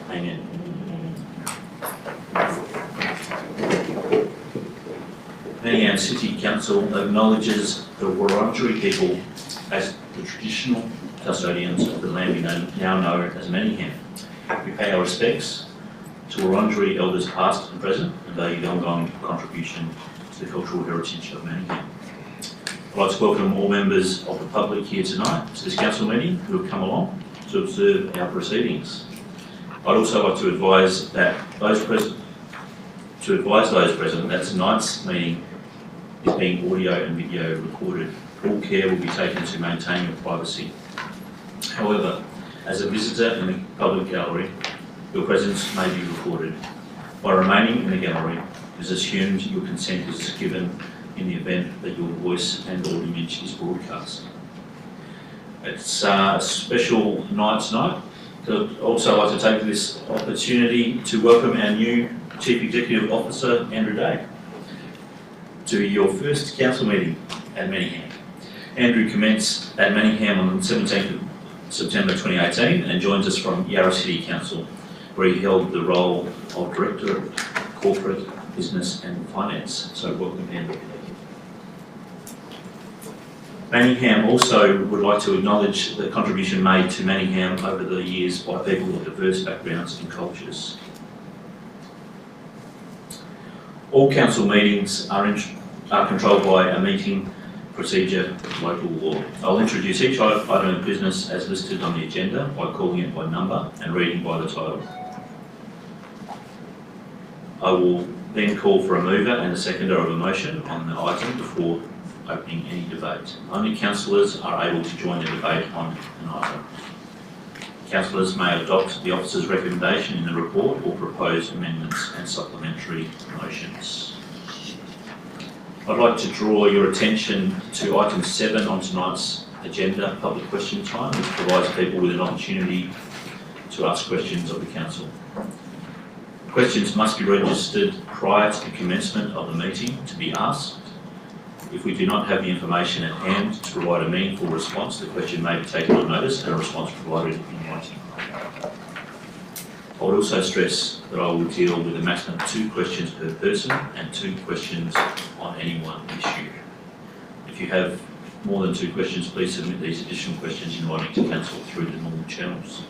Amen. Manningham City Council acknowledges the Wurundjeri people as the traditional custodians of the land we now know as Manningham. We pay our respects to Wurundjeri elders past and present and value the ongoing contribution to the cultural heritage of Manningham. I'd like to welcome all members of the public here tonight to this council meeting who have come along to observe our proceedings. I'd also like to advise those present that tonight's meeting is being audio and video recorded. All care will be taken to maintain your privacy. However, as a visitor in the public gallery, your presence may be recorded. By remaining in the gallery, it is assumed your consent is given in the event that your voice and or image is broadcast. It's a special night tonight. I'd also like to take this opportunity to welcome our new Chief Executive Officer, Andrew Day, to your first council meeting at Manningham. Andrew commenced at Manningham on the 17th of September 2018 and joins us from Yarra City Council, where he held the role of Director of Corporate Business and Finance. So welcome, Andrew. Manningham also would like to acknowledge the contribution made to Manningham over the years by people of diverse backgrounds and cultures. All council meetings are controlled by a meeting procedure local law. I'll introduce each item of business as listed on the agenda by calling it by number and reading by the title. I will then call for a mover and a seconder of a motion on the item before opening any debate. Only councillors are able to join the debate on an item. Councillors may adopt the officer's recommendation in the report or propose amendments and supplementary motions. I'd like to draw your attention to item 7 on tonight's agenda, public question time, which provides people with an opportunity to ask questions of the council. Questions must be registered prior to the commencement of the meeting to be asked. If we do not have the information at hand to provide a meaningful response, the question may be taken on notice and a response provided in writing. I would also stress that I will deal with a maximum of 2 questions per person and 2 questions on any one issue. If you have more than 2 questions, please submit these additional questions in writing to council through the normal channels.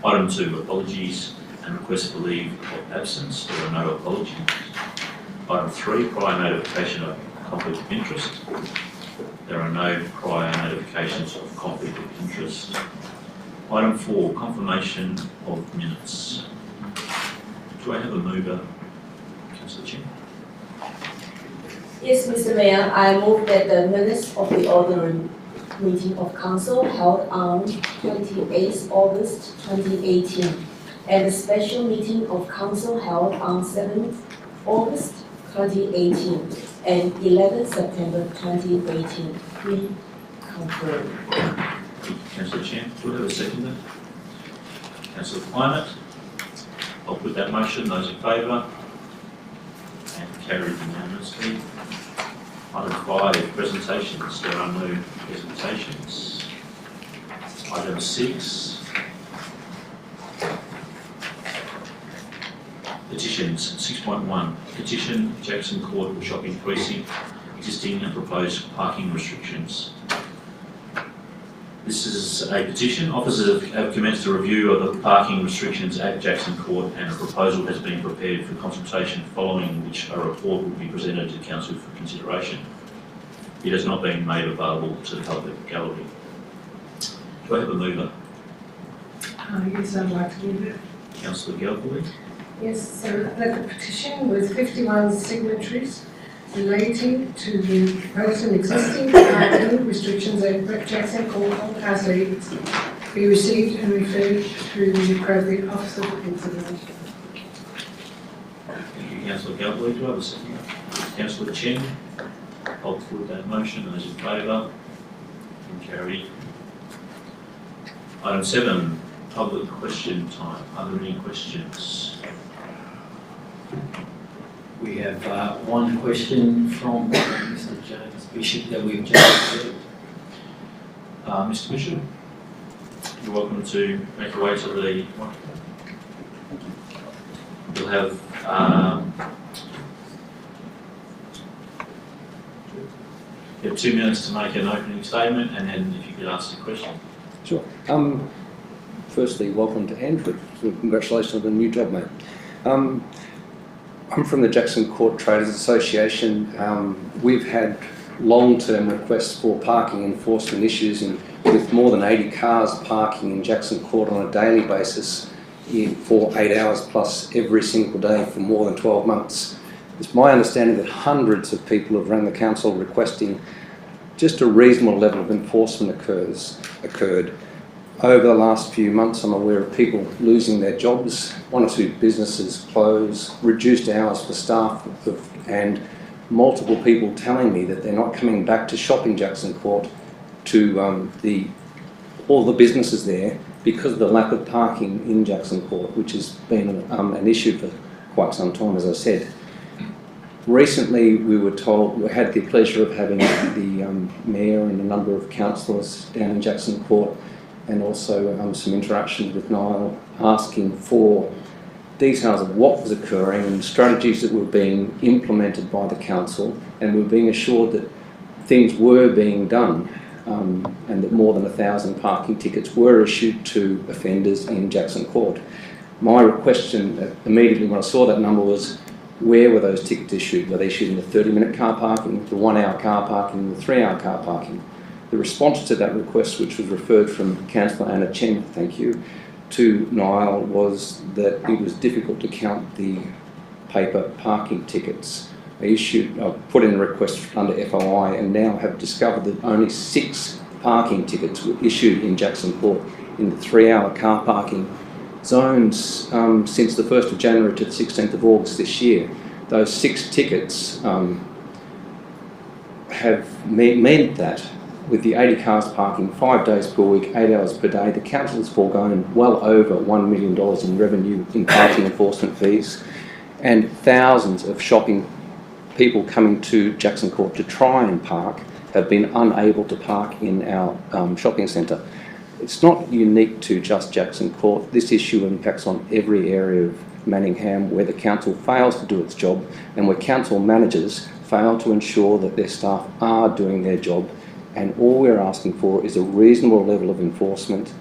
Item 2, apologies and requests for leave of absence. There are no apologies. Item 3, prior notification of conflict of interest. There are no prior notifications of conflict of interest. Item 4, confirmation of minutes. Do I have a mover, Councillor Chin? Yes, Mr. Mayor, I move that the minutes of the ordinary meeting of council held on 28th August 2018 and the special meeting of council held on 7th August 2018 and 11th September 2018 be confirmed. Councillor Chen, do I have a seconder? Councillor Climate. I'll put that motion. Those in favour? And carried unanimously. Item 5, presentations. There are no presentations. Item 6, petitions. 6.1, petition Jackson Court Shopping Precinct, existing and proposed parking restrictions. This is a petition. Officers have commenced a review of the parking restrictions at Jackson Court and a proposal has been prepared for consultation, following which a report will be presented to council for consideration. It has not been made available to the public gallery. Do I have a mover? Yes, I'd like to move it. Councillor Galbally. Yes, so that the petition with 51 signatories relating to the proposed and existing parking restrictions at Jackson Court, Doncaster, be received and referred through the appropriate officer for consideration. Thank you, Councillor Galbally. Do I have a second? Councillor Chen. I'll put that motion. Those in favour? And carried. Item 7, public question time. Are there any questions? We have one question from Mr. James Bishop that we've just received. Mr. Bishop? you're welcome to make your way to the. You'll have you have 2 minutes to make an opening statement, and then if you could ask a question. Sure. Firstly, welcome to Andrew. So congratulations on the new job, mate. I'm from the Jackson Court Traders Association. We've had long-term requests for parking enforcement issues, and with more than 80 cars parking in Jackson Court on a daily basis for 8 hours plus every single day for more than 12 months. It's my understanding that hundreds of people have rang the council requesting just a reasonable level of enforcement occurred. Over the last few months, I'm aware of people losing their jobs, 1 or 2 businesses close, reduced hours for staff, and multiple people telling me that they're not coming back to shop in Jackson Court to all the businesses there because of the lack of parking in Jackson Court, which has been an issue for quite some time, as I said. Recently, we were told, we had the pleasure of having the Mayor and a number of councillors down in Jackson Court, and also some interactions with Niall asking for details of what was occurring and strategies that were being implemented by the council, and we were being assured that things were being done and that more than 1,000 parking tickets were issued to offenders in Jackson Court. My question immediately when I saw that number was, where were those tickets issued? Were they issued in the 30-minute car parking, the 1-hour car parking, and the 3-hour car parking? The response to that request, which was referred from Councillor Anna Chen, thank you, to Niall, was that it was difficult to count the paper parking tickets. I put in a request under FOI and now have discovered that only 6 parking tickets were issued in Jackson Court in the 3-hour car parking zones since the 1st of January to the 16th of August this year. Those 6 tickets have meant that with the 80 cars parking 5 days per week, 8 hours per day, the council has foregone well over $1 million in revenue in parking enforcement fees, and thousands of shopping people coming to Jackson Court to try and park have been unable to park in our shopping centre. It's not unique to just Jackson Court. This issue impacts on every area of Manningham where the council fails to do its job and where council managers fail to ensure that their staff are doing their job. And all we're asking for is a reasonable level of enforcement,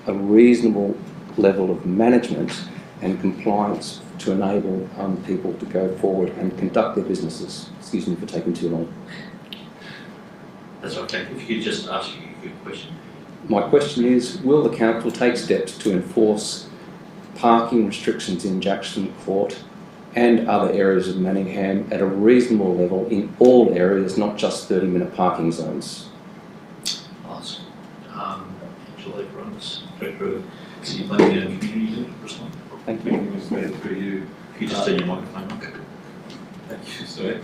a reasonable level of management and compliance to enable people to go forward and conduct their businesses. Excuse me for taking too long. That's okay. If you could just ask a good question. My question is, will the council take steps to enforce parking restrictions in Jackson Court and other areas of Manningham at a reasonable level in all areas, not just 30-minute parking zones? Ask Angela from this Director of City Planning and Community to respond. Thank you. For you. If you just turn your microphone on. Thank you, sir.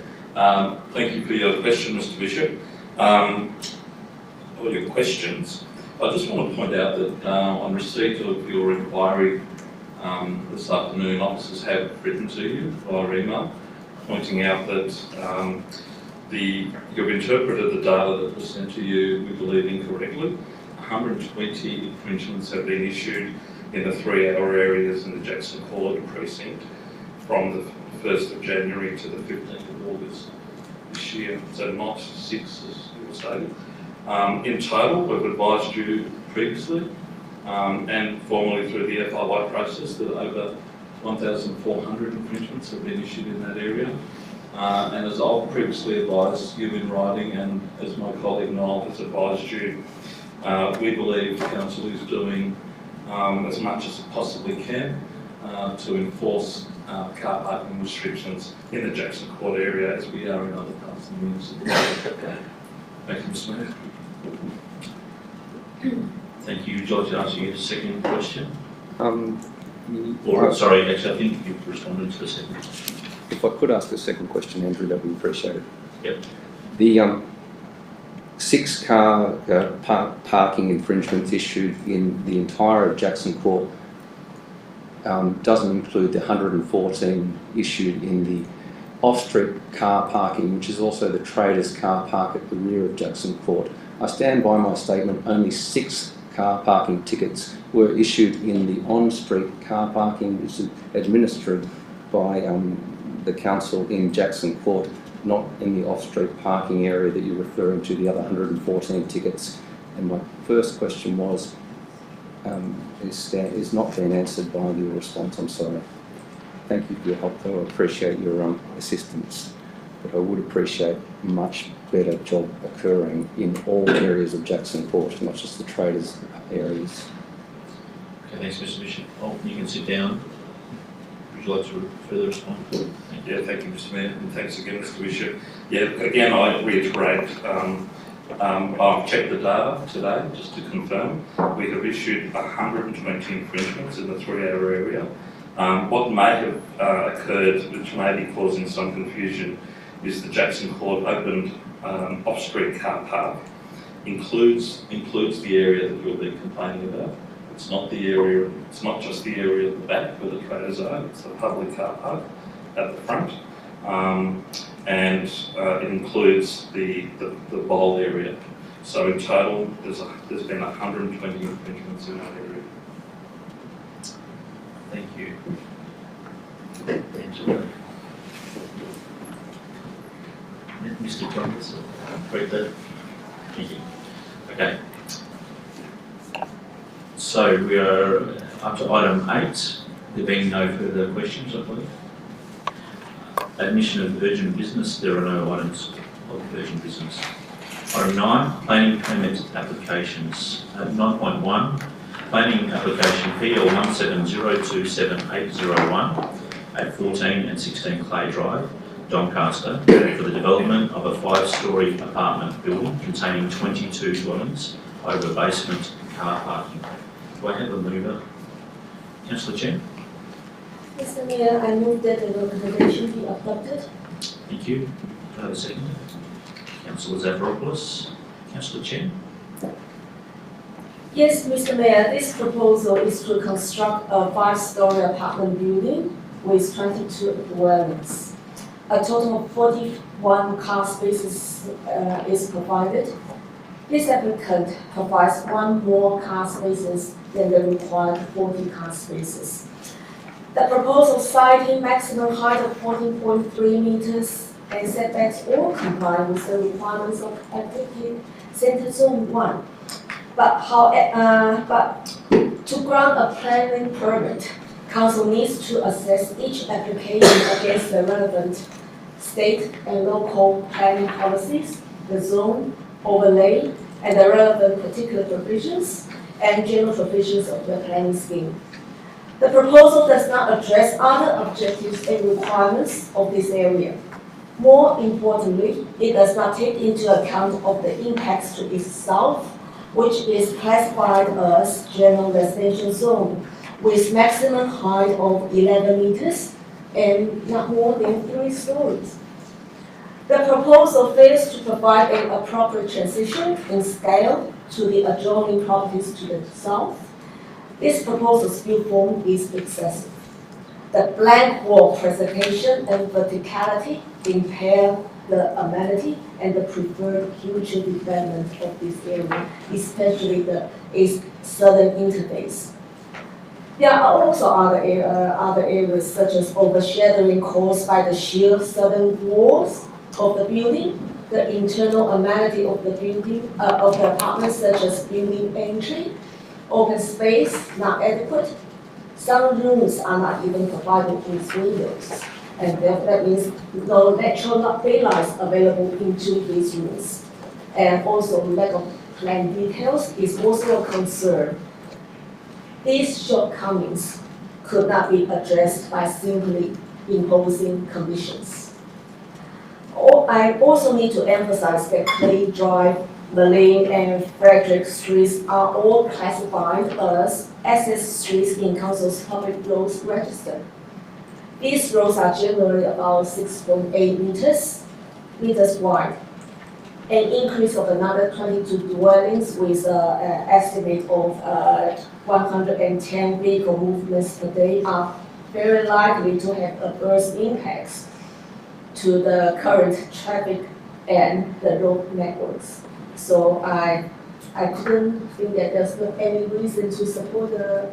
Thank you for your question, Mr. Bishop. All your questions. I just want to point out that on receipt of your inquiry this afternoon, officers have written to you via email, pointing out that you've interpreted the data that was sent to you, we believe, incorrectly. 120 infringements have been issued in the 3-hour areas in the Jackson Court precinct from the 1st of January to the 15th of August this year, so not 6 as you were stating. In total, we've advised you previously and formally through the FIY process that over 1,400 infringements have been issued in that area. And as I've previously advised you in writing, and as my colleague Noel has advised you, we believe the council is doing as much as it possibly can to enforce car parking restrictions in the Jackson Court area as we are in other parts of the municipality. Thank you, Mr. Mayor. Thank you. Would you like to answer your second question? Sorry, actually, I think you've responded to the second question. If I could ask a second question, Andrew, that would be appreciated. Yep. The 6 car parking infringements issued in the entire Jackson Court doesn't include the 114 issued in the off-street car parking, which is also the traders' car park at the rear of Jackson Court. I stand by my statement, only 6 car parking tickets were issued in the on-street car parking, which is administered by the council in Jackson Court, not in the off-street parking area that you're referring to, the other 114 tickets. And my first question was, is not being answered by your response. I'm sorry. Thank you for your help, though. I appreciate your assistance, but I would appreciate much better job occurring in all areas of Jackson Court, not just the traders areas. Okay, thanks, Mr. Bishop. Oh, you can sit down. Would you like to further respond? Yeah, thank you, Mr. Mayor, and thanks again, Mr. Bishop. Yeah, again, I reiterate, I've checked the data today just to confirm. We have issued 120 infringements in the 3-hour area. What may have occurred, which may be causing some confusion, is the Jackson Court opened off-street car park includes the area that you'll be complaining about. It's not the area. It's not just the area at the back where the traders are. It's the public car park at the front, and it includes the bowl area. So in total, there's been 120 infringements in that area. Thank you. Angela. Mr. Thomas, read that. Thank you. Okay. So we are up to item 8. There being no further questions, I believe. Admission of urgent business. There are no items of urgent business. Item 9, planning permit applications. 9.1, planning application PL 17027801 at 14 and 16 Clay Drive, Doncaster, for the development of a 5-storey apartment building containing 22 dwellings over basement car parking. Do I have a mover? Councillor Chen. Mr. Mayor, I move that the recommendation be adopted. Thank you. Do I have a second? Councillor Zafiropoulos. Councillor Chen. Yes, Mr. Mayor, this proposal is to construct a 5-storey apartment building with 22 dwellings. A total of 41 car spaces is provided. This applicant provides 1 more car spaces than the required 40 car spaces. The proposal citing maximum height of 14.3 meters and setbacks all comply with the requirements of applicant Centre Zone 1. But to grant a planning permit, Council needs to assess each application against the relevant state and local planning policies, the zone, overlay, and the relevant particular provisions and general provisions of the planning scheme. The proposal does not address other objectives and requirements of this area. More importantly, it does not take into account of the impacts to its south, which is classified as general residential zone, with maximum height of 11 meters and not more than 3 stories. The proposal fails to provide an appropriate transition in scale to the adjoining properties to the south. This proposal's view form is excessive. The blank wall presentation and verticality impair the amenity and the preferred future development of this area, especially the southern interface. There are also other areas such as overshadowing caused by the sheer southern walls of the building, the internal amenity of the building, of the apartment such as building entry, open space not adequate. Some rooms are not even provided with windows, and that means no natural daylight available into these rooms. And also lack of plan details is also a concern. These shortcomings could not be addressed by simply imposing conditions. I also need to emphasize that Clay Drive, Malane, and Frederick Streets are all classified as access streets in Council's public roads register. These roads are generally about 6.8 meters wide. An increase of another 22 dwellings with an estimate of 110 vehicle movements per day are very likely to have adverse impacts to the current traffic and the road networks. So I I couldn't think that there's not any reason to support the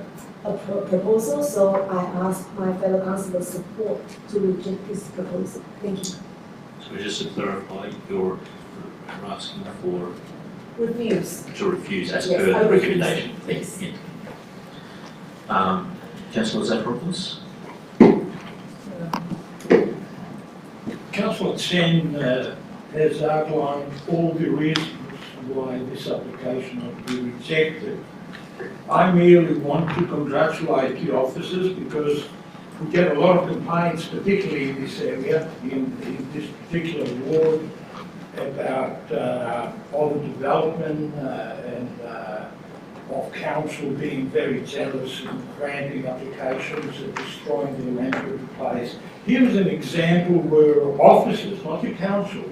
proposal, so I asked my fellow councillors support to reject this proposal. Thank you. So just to clarify, you're asking for Refuse. to refuse as Yes, per I the refuse. recommendation. Yes. Yeah. Councillor Zafiropoulos? Councillor Chen has outlined all the reasons why this application ought to be rejected. I merely want to congratulate the officers because we get a lot of complaints, particularly in this area, in this particular ward, about overdevelopment and of council being very jealous and granting applications and destroying the amenity place. Here's an example where officers, not the council,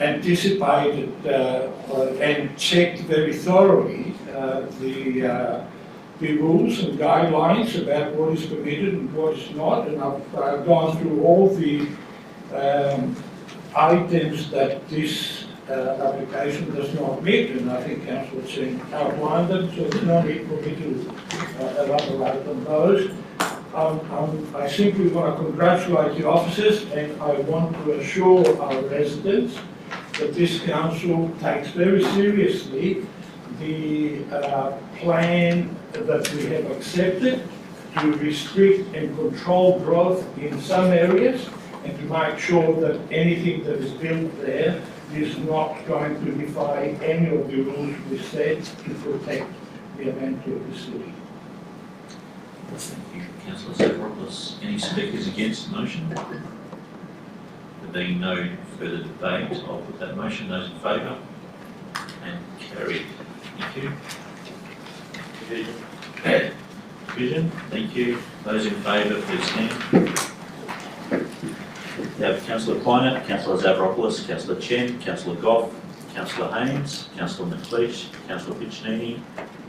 anticipated and checked very thoroughly the rules and guidelines about what is permitted and what is not, and I've gone through all the items that this application does not meet, and I think Councillor Chen outlined them, so there's no need for me to elaborate on those. I simply want to congratulate the officers, and I want to assure our residents that this council takes very seriously the plan that we have accepted to restrict and control growth in some areas, and to make sure that anything that is built there is not going to defy any of the rules we set to protect the amenity of the city. Thank you, Councillor Zafiropoulos. Any speakers against the motion? There being no further debate, I'll put that motion. Those in favour? And carried. Thank you. Division, thank you. Those in favour, please stand. We have Councillor Kleiner, Councillor Zafiropoulos, Councillor Chen, Councillor Goff, Councillor Haynes, Councillor McLeish, Councillor Piccinini,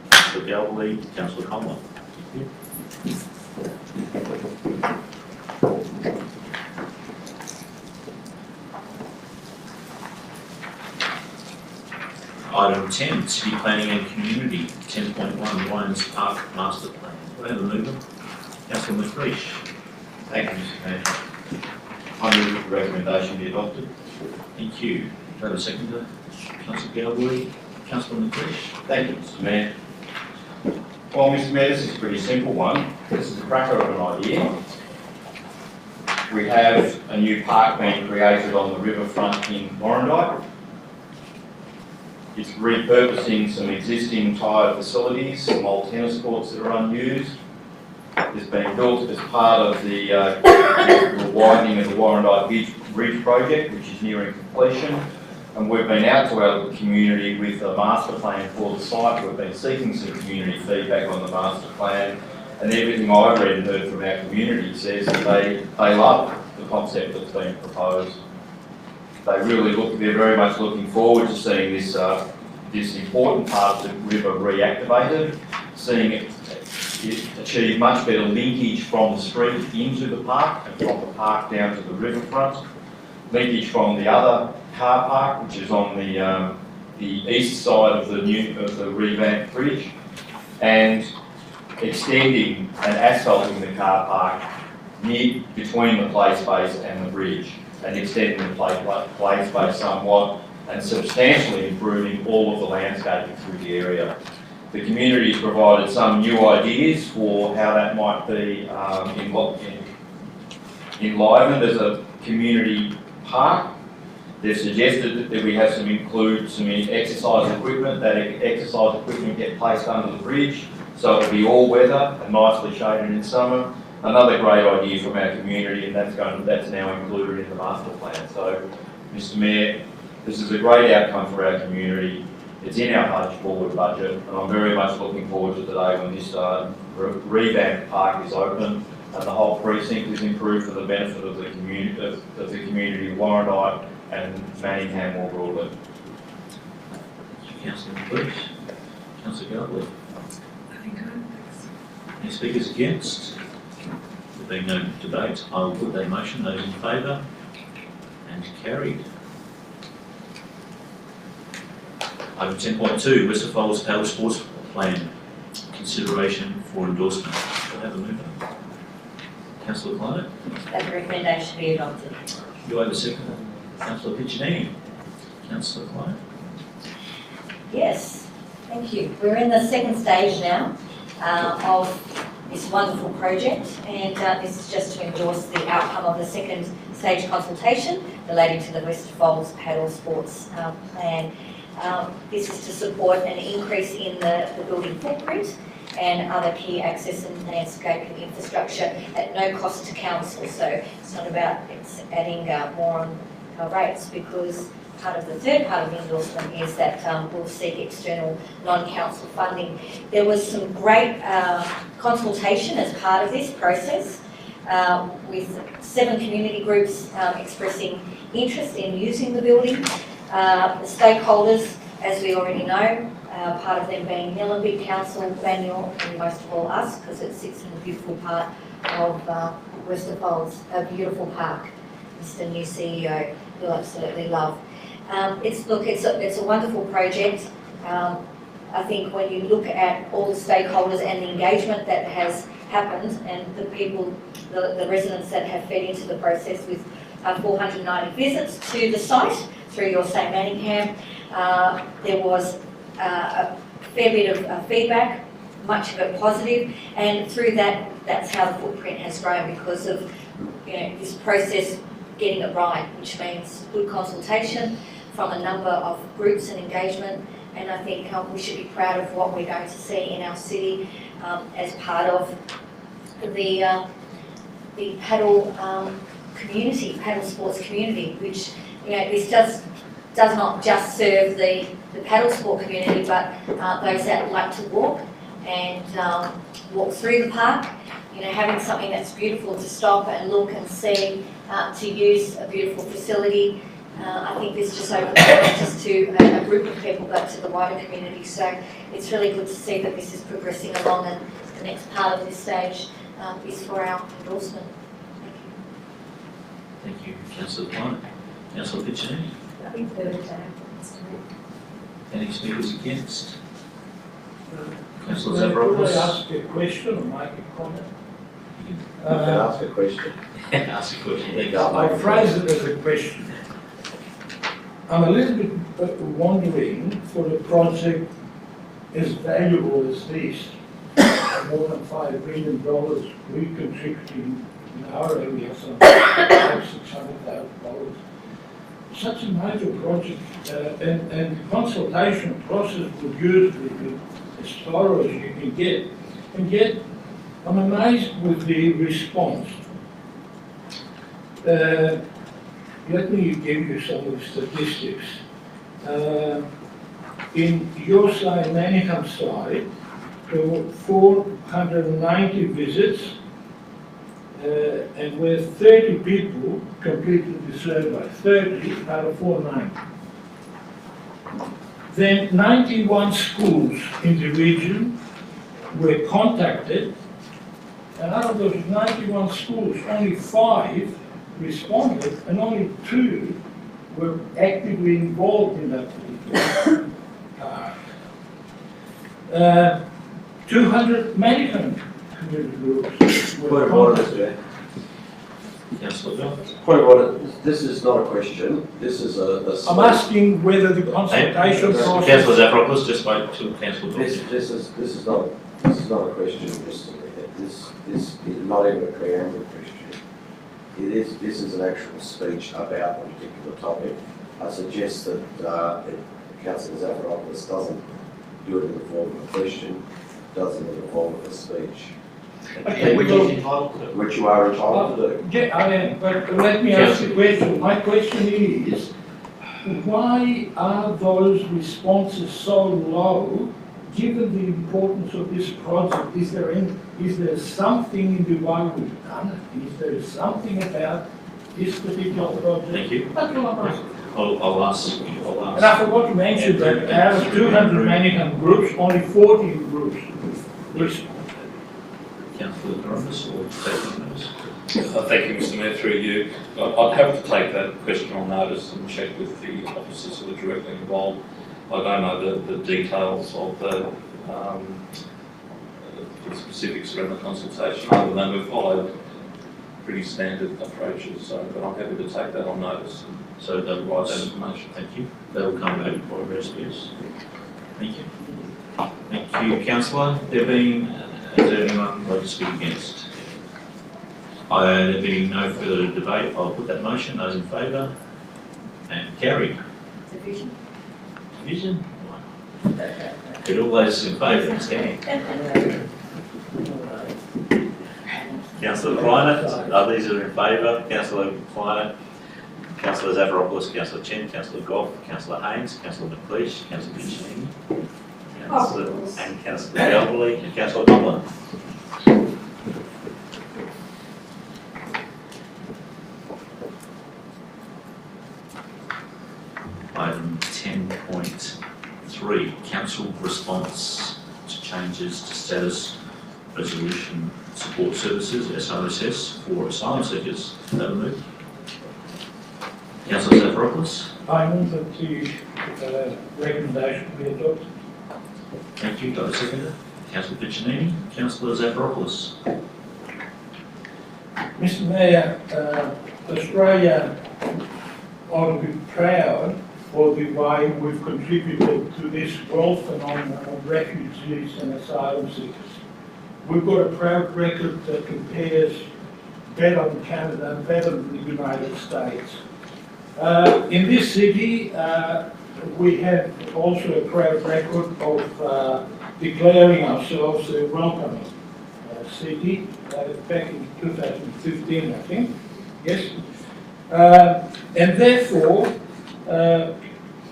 Councillor Galbally, Councillor Conlon. Thank you. Item 10, City Planning and Community, 10.1 Lions Park Master Plan. Do I have a mover? Councillor McLeish. Thank you, Mr. Mayor. I move that the recommendation be adopted. Thank you. Do I have a seconder? Councillor Galbally, Councillor McLeish. Thank you, Mr. Mayor. Well, Mr. Mayor, this is a pretty simple one. This is a cracker of an idea. We have a new park being created on the riverfront in Warrandyte. It's repurposing some existing tyre facilities, some old tennis courts that are unused. It's being built as part of the widening of the Warrandyte Ridge project, which is nearing completion. And we've been out to our community with a master plan for the site. We've been seeking some community feedback on the master plan. And everything I've read and heard from our community says that they love the concept that's been proposed. They're very much looking forward to seeing this this important part of the river reactivated, seeing it achieve much better linkage from the street into the park and from the park down to the riverfront, linkage from the other car park, which is on the east side of the revamped bridge, and extending and asphalting the car park between the play space and the bridge, and extending the play space somewhat and substantially improving all of the landscaping through the area. The community has provided some new ideas for how that might be enlivened as a community park. They've suggested that we have include some exercise equipment. That exercise equipment get placed under the bridge, so it'll be all weather and nicely shaded in summer. Another great idea from our community, and that's now included in the master plan. So, Mr. Mayor, this is a great outcome for our community. It's in our forward budget, and I'm very much looking forward to the day when this revamped park is open and the whole precinct is improved for the benefit of the community of Warrandyte and Manningham more broadly. Councillor McLeish. Councillor Galbally. Any speakers against? There being no debate, I will put that motion. Those in favour? And carried. Item 10.2, Westerfolds Paddle Sports Plan, consideration for endorsement. Do I have a mover? Councillor Climate? That the recommendation be adopted. Do I have a second? Councillor Piccinini? Councillor Climate? Yes, thank you. We're in the second stage now of this wonderful project, and this is just to endorse the outcome of the second stage consultation relating to the Westerfolds Paddle Sports Plan. This is to support an increase in the building footprint and other key access and landscaping infrastructure at no cost to council. So it's not about adding more on our rates, because part of the third part of the endorsement is that we'll seek external non-council funding. There was some great consultation as part of this process with 7 community groups expressing interest in using the building. The stakeholders, as we already know, part of them being Nillumbik Council, Banyule, and most of all us, because it sits in a beautiful part of Westerfolds, a beautiful park. Mr. New CEO, you'll absolutely love. It's a wonderful project. I think when you look at all the stakeholders and the engagement that has happened, and the people, the residents that have fed into the process with 490 visits to the site through your St Manningham, there was a fair bit of feedback, much of it positive, and through that, that's how the footprint has grown, because of this process getting it right, which means good consultation from a number of groups and engagement. And I think we should be proud of what we're going to see in our city as part of the paddle community, paddle sports community, which this does not just serve the paddle sport community, but those that like to walk and walk through the park. Having something that's beautiful to stop and look and see, to use a beautiful facility. I think this just opens up not just to a group of people, but to the wider community. So it's really good to see that this is progressing along, and the next part of this stage is for our endorsement. Thank you, Councillor Climate. Councillor Piccinini? Nothing further to add. Any speakers against? Councillor Could I Zafiropoulos? ask a question or make a comment? You can ask a question. Ask a question. Thank you. I'll phrase it as a question. I'm a little bit wondering, for a project as valuable as this, more than $5 billion, we contributing in our area some $600,000. Such a major project, and the consultation process would usually be as thorough as you can get. And yet, I'm amazed with the response. Let me give you some of the statistics. In your side, Manningham side, there were 490 visits, and where 30 people completed the survey, 30 out of 490. Then 91 schools in the region were contacted, and out of those 91 schools, only 5 responded, and only 2 were actively involved in that particular 200 Manningham community groups were contacted. Councillor Jones? Point of order, this is not a question, this is a I'm asking whether the consultation process... Councillor Zafiropoulos, just wait till Councillor Jones. this is not a question, this is not even a preamble question. This is an actual speech about a particular topic. I suggest that Councillor Zafiropoulos doesn't do it in the form of a question, does it in the form of a speech. Okay, Which is entitled to. Which you are entitled to do. Yeah, I am, but let me ask you a question. My question is, why are those responses so low, given the importance of this project? Is there something in the way we've done it? Is there something about this particular project? Thank you. That's all I'm asking. I'll ask. And I forgot to mention that out of 200 Manningham groups, only 14 groups responded. Councillor Coronis or taking notice? Thank you, Mr Mayor, through you. I'd have to take that question on notice and check with the officers who are directly involved. I don't know the details of the specifics around the consultation, other than we've followed pretty standard approaches, so, but I'm happy to take that on notice. So they'll write that information. Thank you. That will come back by SBS. Thank you. Thank you, councillor. Is there anyone like to speak against? There being no further debate, I'll put that motion. Those in favour? And carried. Division. Division? Get all those in favour, stand. Councillor Kleiner, these are in favour. Councillor Kleiner, Councillor Zafiropoulos, Councillor Chen, Councillor Goff, Councillor Haynes, Councillor McLeish, Councillor Piccinini, and Councillor Galbally, and Councillor Dolan. Item 10.3, Council response to changes to status resolution support services, SRSS, for asylum seekers. That removed. Councillor Zafiropoulos. I move that the recommendation be adopted. Thank you. Got a seconder? Councillor Piccinini. Councillor Zafiropoulos. Mr Mayor, Australia ought to be proud for the way we've contributed to this world phenomenon of refugees and asylum seekers. We've got a proud record that compares better than Canada and better than the United States. In this city, we have also a proud record of declaring ourselves a welcoming city back in 2015, I think. Yes. And therefore,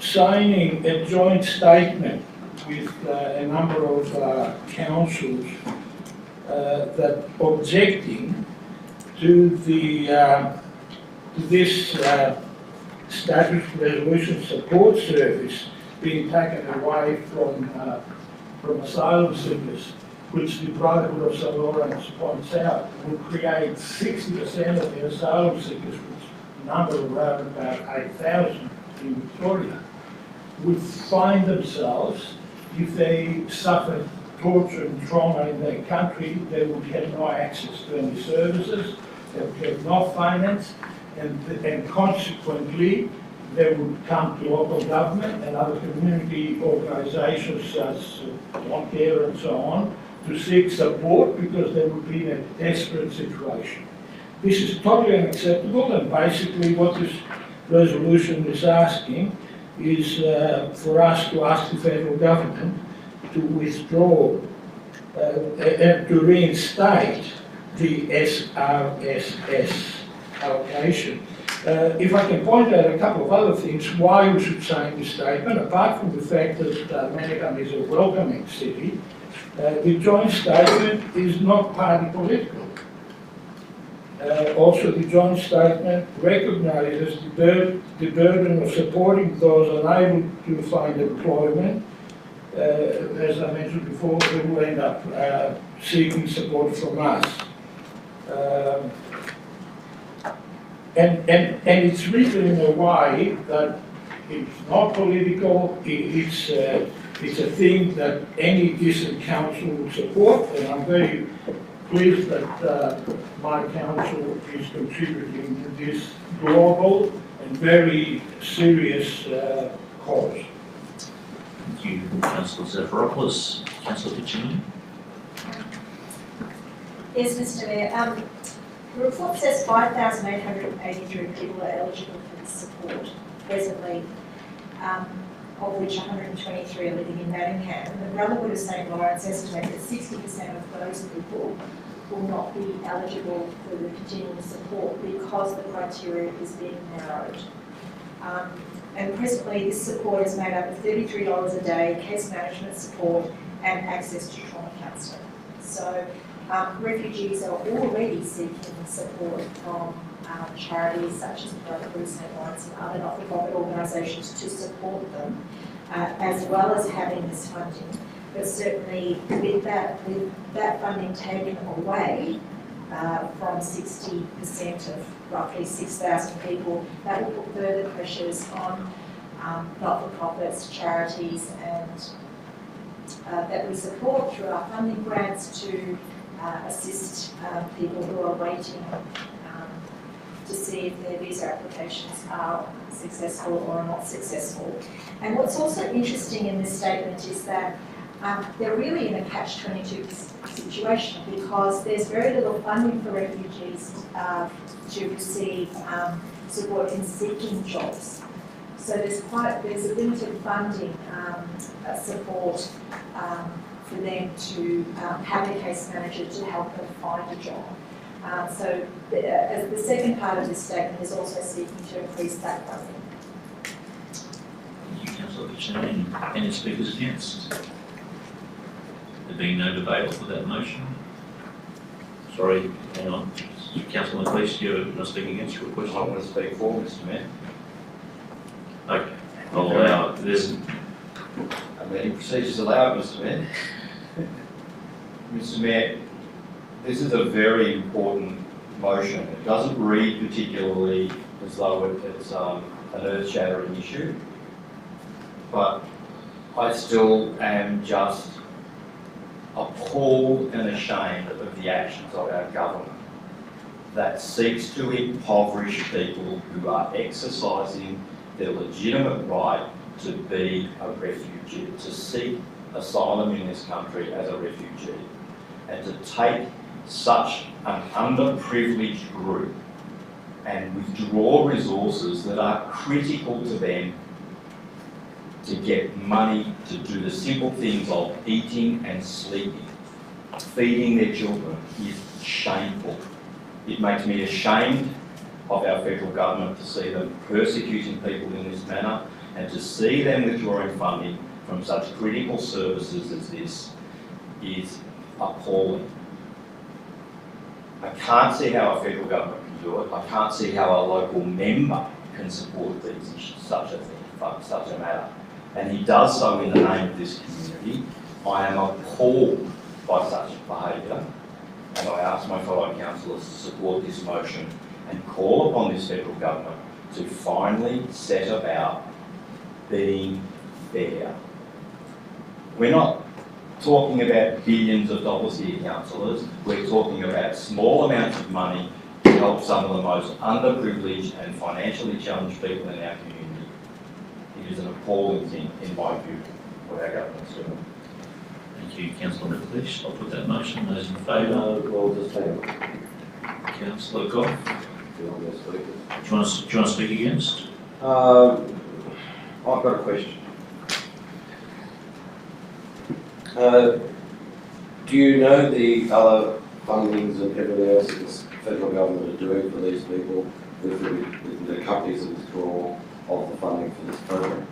signing a joint statement with a number of councils that objecting to this status resolution support service being taken away from asylum seekers, which the Brotherhood of St Lawrence points out will create 60% of the asylum seekers, which number around about 8,000 in Victoria, would find themselves, if they suffered torture and trauma in their country, they would have no access to any services, they would have no finance, and consequently they would come to local government and other community organisations such as Doncaster and so on to seek support because they would be in a desperate situation. This is totally unacceptable, and basically what this resolution is asking is for us to ask the federal government to withdraw and to reinstate the SRSS allocation. If I can point out a couple of other things why we should sign this statement, apart from the fact that Manukau is a welcoming city, the joint statement is not party political. Also, the joint statement recognises the burden of supporting those unable to find employment. As I mentioned before, they will end up seeking support from us. And it's written in a way that it's not political, it's a thing that any decent council will support, and I'm very pleased that my council is contributing to this global and very serious cause. Thank you, Councillor Zafiropoulos. Councillor Piccinini. Yes, Mr Mayor. The report says 5,883 people are eligible for this support presently, of which 123 are living in Manningham. The Brotherhood of St Lawrence estimates that 60% of those people will not be eligible for the continuing support because the criteria is being narrowed. And presently this support is made up of $33 a day, case management support and access to trauma counselling. So refugees are already seeking support from charities such as the Brotherhood of St Lawrence and other not-for-profit organisations to support them, as well as having this funding. But certainly with that funding taken away from 60% of roughly 6,000 people, that will put further pressures on not-for-profits, charities, and that we support through our funding grants to assist people who are waiting to see if their visa applications are successful or are not successful. And what's also interesting in this statement is that they're really in a catch-22 situation because there's very little funding for refugees to receive support in seeking jobs. So there's a limited funding support for them to have a case manager to help them find a job. So the second part of this statement is also seeking to increase that funding. Thank you, Councillor Kitchen. Any speakers against? There being no debate for that motion. Sorry, hang on. Councillor McLeish, you're not speaking against your question? I want to speak for Mr. Mayor. Okay, I'll allow it. There's Meeting procedures allowed, Mr. Mayor. Mr. Mayor, this is a very important motion. It doesn't read particularly as though it's an earth-shattering issue, but I still am just appalled and ashamed of the actions of our government that seeks to impoverish people who are exercising their legitimate right to be a refugee, to seek asylum in this country as a refugee, and to take such an underprivileged group and withdraw resources that are critical to them to get money to do the simple things of eating and sleeping, feeding their children, is shameful. It makes me ashamed of our federal government to see them persecuting people in this manner and to see them withdrawing funding from such critical services as this is appalling. I can't see how a federal government can do it. I can't see how a local member can support these issues, such a matter. And he does so in the name of this community. I am appalled by such behaviour, and I ask my fellow councillors to support this motion and call upon this federal government to finally set about being fair. We're not talking about billions of dollars here, councillors. We're talking about small amounts of money to help some of the most underprivileged and financially challenged people in our community. It is an appalling thing, in my view, what our government's doing. Thank you, Councillor McLeish. I'll put that motion. Those in favour? Well, just hang on. Councillor Goff. Do you want me to speak? Do you want to speak against? I've got a question. Do you know the other fundings and everything else that the federal government are doing for these people with the companies that withdraw of the funding for this program?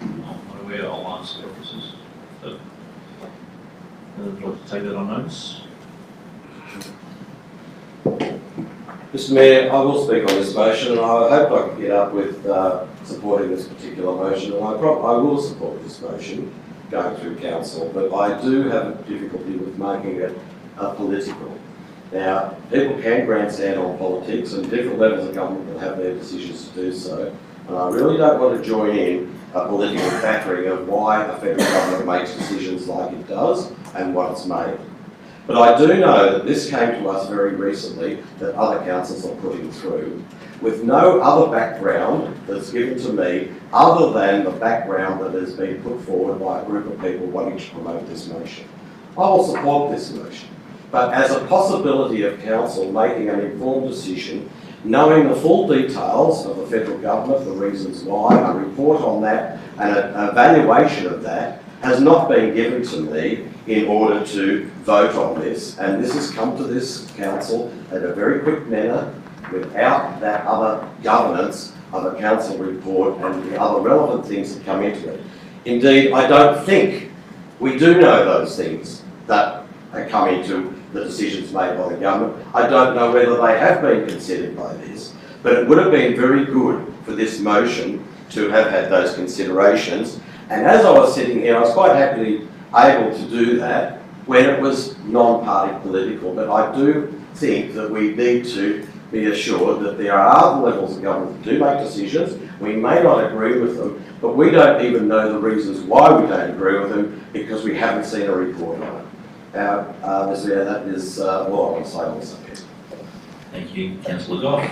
I'm not aware. I'll ask the officers. Would like to take that on notice? Mr Mayor, I will speak on this motion, and I hope I can get up with supporting this particular motion, and I will support this motion going through council, but I do have a difficulty with making it political. Now, people can grandstand on politics, and different levels of government will have their decisions to do so, and I really don't want to join in a political battering of why the federal government makes decisions like it does and what it's made. But I do know that this came to us very recently, that other councils are putting through, with no other background that's given to me other than the background that has been put forward by a group of people wanting to promote this motion. I will support this motion, but as a possibility of council making an informed decision, knowing the full details of the federal government, the reasons why, a report on that and an evaluation of that has not been given to me in order to vote on this, and this has come to this council in a very quick manner without that other governance of a council report and the other relevant things that come into it. Indeed, I don't think we do know those things that come into the decisions made by the government. I don't know whether they have been considered by this, but it would have been very good for this motion to have had those considerations. And as I was sitting here, I was quite happily able to do that when it was non-party political, but I do think that we need to be assured that there are other levels of government that do make decisions, We may not agree with them, but we don't even know the reasons why we don't agree with them because we haven't seen a report on it. Mr. Mayor, that is all I want to say on the subject. Thank you, Councillor Goff.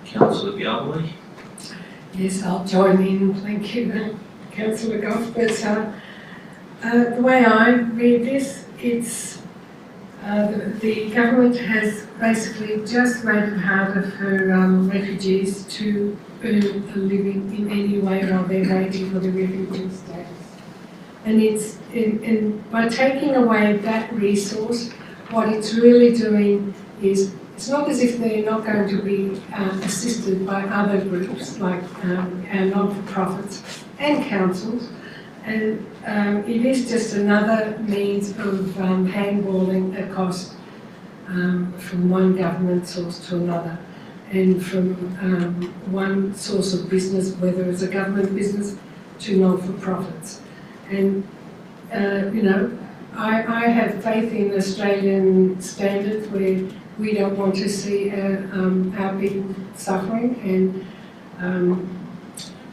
Councillor Galway. Yes, I'll join in. Thank you, Councillor Goff. But the way I read this, it's the government has basically just made it harder for refugees to earn a living in any way while they're waiting for the refugee status. And and by taking away that resource, what it's really doing is, it's not as if they're not going to be assisted by other groups like our non-for-profits and councils, and it is just another means of handballing a cost from one government source to another, and from one source of business, whether it's a government business, to non-for-profits. And you know, I have faith in Australian standards where we don't want to see our people suffering and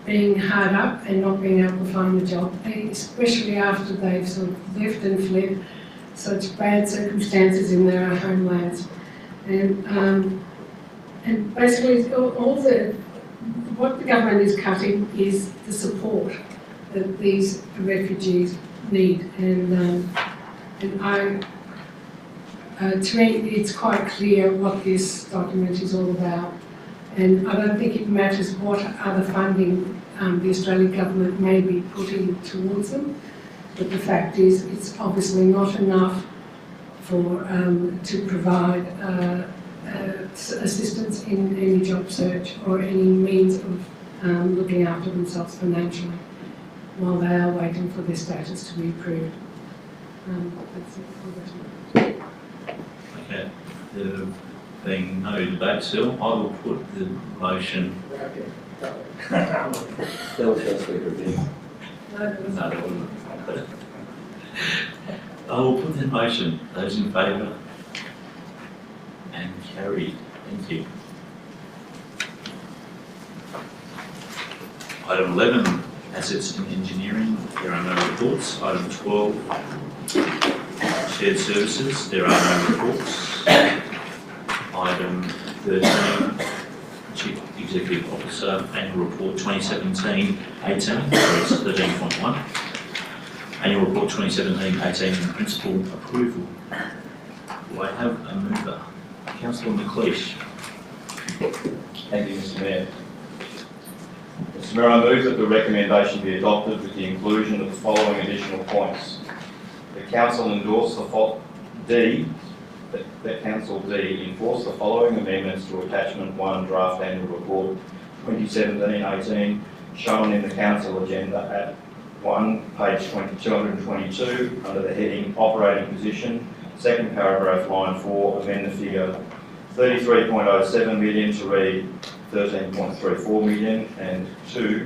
being hard up and not being able to find a job, especially after they've sort of left and fled such bad circumstances in their homelands. And basically what the government is cutting is the support that these refugees need. And to me, it's quite clear what this document is all about. And I don't think it matters what other funding the Australian government may be putting towards them, but the fact is it's obviously not enough for to provide assistance in any job search or any means of looking after themselves financially while they are waiting for their status to be approved. That's it. Okay. There being no debate still, I will put the motion. Still just a review. No, there wasn't. I will put the motion. Those in favour? And carried. Thank you. Item 11, assets in engineering. There are no reports. Item 12, shared services. There are no reports. Item 13, Chief Executive Officer Annual Report 2017-18. It's 13.1. Annual Report 2017-18 and Principal Approval. Do I have a mover? Councillor McLeish. Thank you, Mr. Mayor. Mr. Mayor, I move that the recommendation be adopted with the inclusion of the following additional points. The Council endorse that Council D enforce the following amendments to Attachment 1 Draft Annual Report 2017-18 shown in the Council agenda at 1, page 222, under the heading Operating Position, second paragraph, line 4, amend the figure 33.07 million to read 13.34 million, and 2,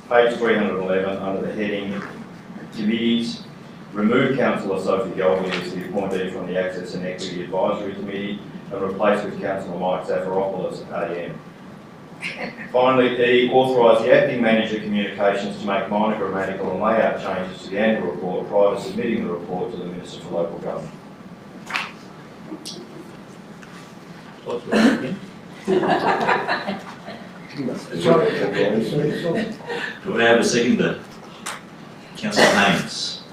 page 311, under the heading Committees, remove Councillor Sophie Galvin as the appointee from the Access and Equity Advisory Committee and replace with Councillor Mike Zafiropoulos AM. Finally, E, authorise the Acting Manager Communications to make minor grammatical and layout changes to the annual report prior to submitting the report to the Minister for Local Government. Do I have a seconder? Councillor Haynes.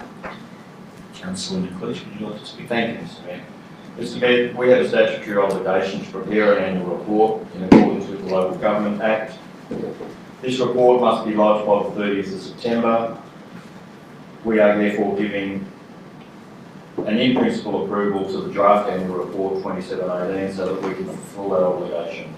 Councillor McLeish, would you like to speak? Thank you, Mr. Mayor. Mr. Mayor, we have a statutory obligation to prepare an annual report in accordance with the Local Government Act. This report must be lodged by the 30th of September. We are therefore giving an in-principle approval to the draft annual report 2718 so that we can fulfill that obligation.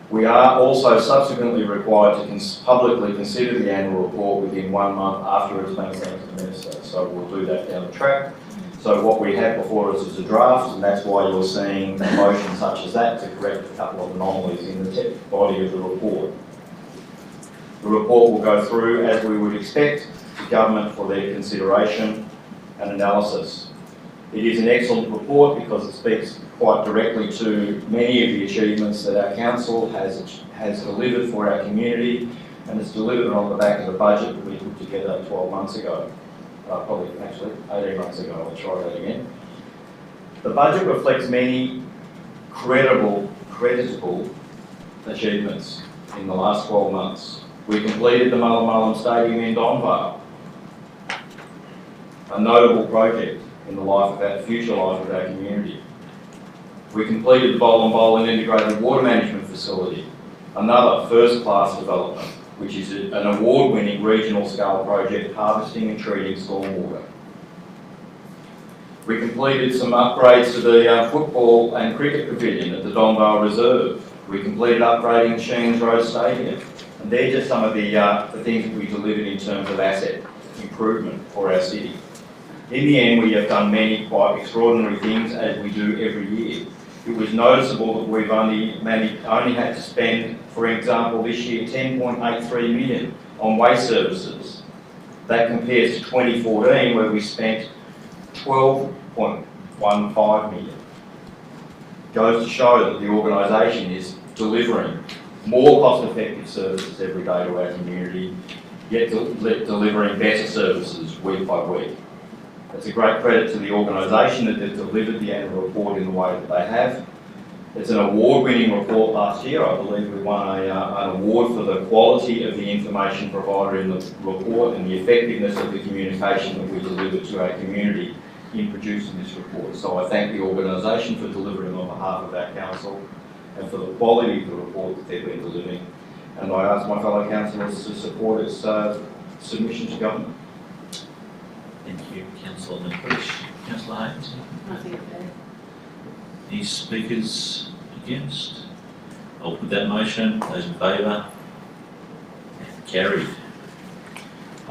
We are also subsequently required to publicly consider the annual report within 1 month after it's been sent to the Minister. So we'll do that down the track. So what we have before us is a draft, and that's why you're seeing a motion such as that to correct a couple of anomalies in the body of the report. The report will go through, as we would expect, to government for their consideration and analysis. It is an excellent report because it speaks quite directly to many of the achievements that our council has delivered for our community, and it's delivered on the back of the budget that we put together 12 months ago. Probably actually 18 months ago, I'll try that again. The budget reflects many creditable achievements in the last 12 months. We completed the Mullumbullen Stadium in Doncaster, a notable project in the future life of our community. We completed the Bollen Integrated Water Management Facility, another first-class development, which is an award-winning regional scale project harvesting and treating stormwater. We completed some upgrades to the football and cricket pavilion at the Donvale Reserve. We completed upgrading Sheens Road Stadium. And they're just some of the things that we delivered in terms of asset improvement for our city. In the end, we have done many quite extraordinary things, as we do every year. It was noticeable that we've only had to spend, for example, this year, 10.83 million on waste services. That compares to 2014, where we spent 12.15 million. Goes to show that the organisation is delivering more cost-effective services every day to our community, yet delivering better services week by week. It's a great credit to the organisation that they've delivered the annual report in the way that they have. It's an award-winning report last year. I believe we won an award for the quality of the information provided in the report and the effectiveness of the communication that we delivered to our community in producing this report. So I thank the organisation for delivering on behalf of our council and for the quality of the report that they've been delivering. And I ask my fellow councillors to support its submission to government. Thank you, Councillor Nicholas. Councillor Haynes? Nothing. Any speakers against? I'll put that motion. Those in favour? Carried.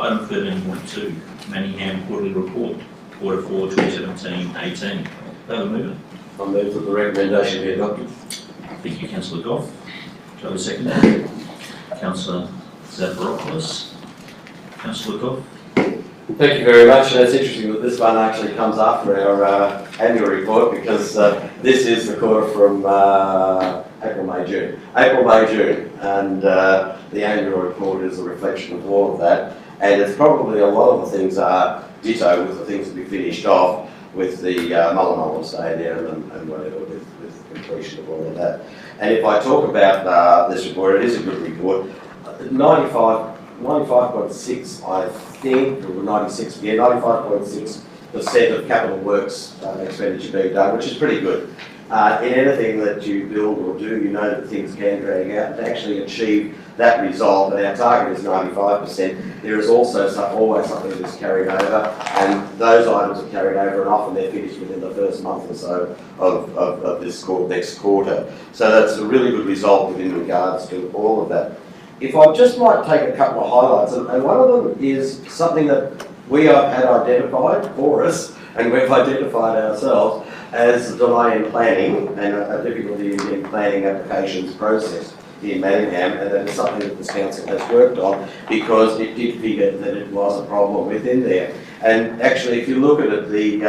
Item 13.2, Manningham Quarterly Report, Quarter 4, 2017-18. Have a mover. I move that the recommendation be adopted. Thank you, Councillor Goff. Do I have a second? Councillor Zafiropoulos. Councillor Goff. Thank you very much. And it's interesting that this one actually comes after our annual report, because this is the quarter from April, May, June. April, May, June. And the annual report is a reflection of all of that. And it's probably a lot of the things are ditto with the things that we finished off with the Mullumbullen Stadium and whatever, with completion of all of that. And if I talk about this report, it is a good report. 95.6, I think, or 96, yeah, 95.6% of capital works expenditure being done, which is pretty good. In anything that you build or do, you know that things can drag out. To actually achieve that result, and our target is 95%, there is also always something that's carried over, and those items are carried over, and often they're finished within the first month or so of this next quarter. So that's a really good result within regards to all of that. If I just might take a couple of highlights, and one of them is something that we had identified for us, and we've identified ourselves as a delay in planning and a difficulty in planning applications process in Manningham, and that is something that this council has worked on, because it did figure that it was a problem within there. And actually, if you look at it, the